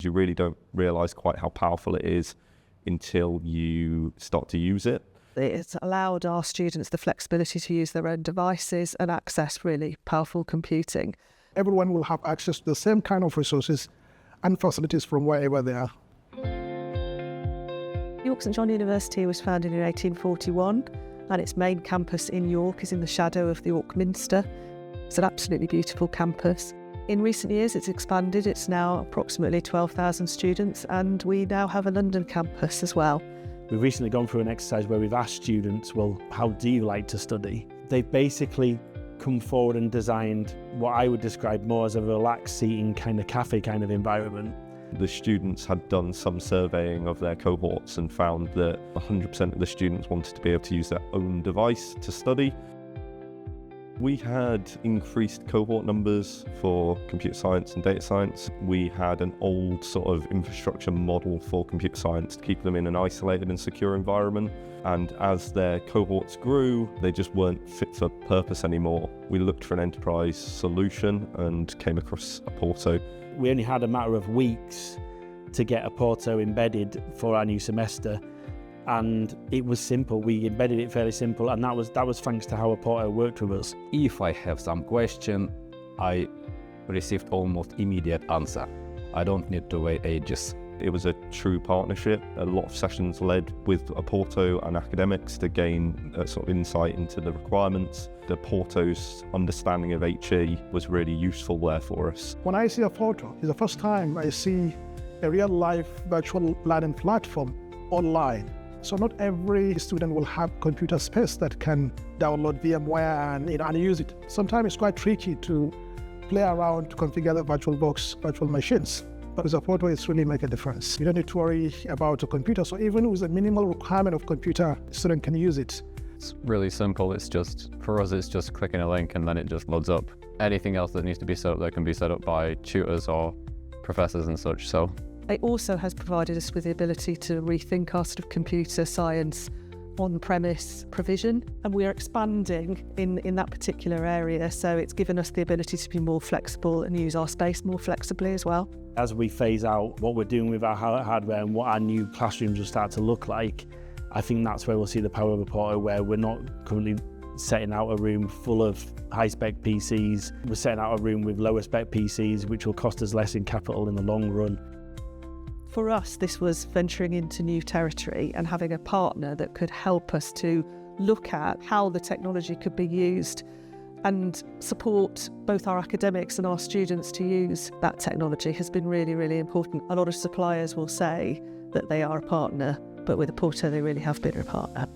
You really don't realise quite how powerful it is until you start to use it. It's allowed our students the flexibility to use their own devices and access really powerful computing. Everyone will have access to the same kind of resources and facilities from wherever they are. York St John University was founded in 1841 and its main campus in York is in the shadow of the York Minster. It's an absolutely beautiful campus. In recent years it's expanded, it's now approximately 12,000 students and we now have a London campus as well. We've recently gone through an exercise where we've asked students, well, how do you like to study? They've basically come forward and designed what I would describe more as a relaxed seating kind of cafe kind of environment. The students had done some surveying of their cohorts and found that 100% of the students wanted to be able to use their own device to study. We had increased cohort numbers for computer science and data science. We had an old sort of infrastructure model for computer science to keep them in an isolated and secure environment. And as their cohorts grew, they just weren't fit for purpose anymore. We looked for an enterprise solution and came across Apporto. We only had a matter of weeks to get Apporto embedded for our new semester. And it was simple. We embedded it fairly simple, and that was thanks to how Apporto worked with us. If I have some question, I received almost immediate answer. I don't need to wait ages. It was a true partnership. A lot of sessions led with Apporto and academics to gain a sort of insight into the requirements. Apporto's understanding of HE was really useful there for us. When I see Apporto, it's the first time I see a real-life virtual learning platform online. So not every student will have computer space that can download VMware and use it. Sometimes it's quite tricky to play around to configure the virtual machines. But with Apporto, it's really make a difference. You don't need to worry about a computer. So even with a minimal requirement of computer, the student can use it. It's really simple. For us, it's just clicking a link and then it just loads up. Anything else that needs to be set up, that can be set up by tutors or professors and such. So it also has provided us with the ability to rethink our sort of computer science on-premise provision, and we are expanding in that particular area, so it's given us the ability to be more flexible and use our space more flexibly as well. As we phase out what we're doing with our hardware and what our new classrooms will start to look like, I think that's where we'll see the power of Apporto, where we're not currently setting out a room full of high-spec PCs. We're setting out a room with lower-spec PCs, which will cost us less in capital in the long run. For us, this was venturing into new territory and having a partner that could help us to look at how the technology could be used and support both our academics and our students to use that technology has been really, really important. A lot of suppliers will say that they are a partner, but with Apporto, they really have been a partner.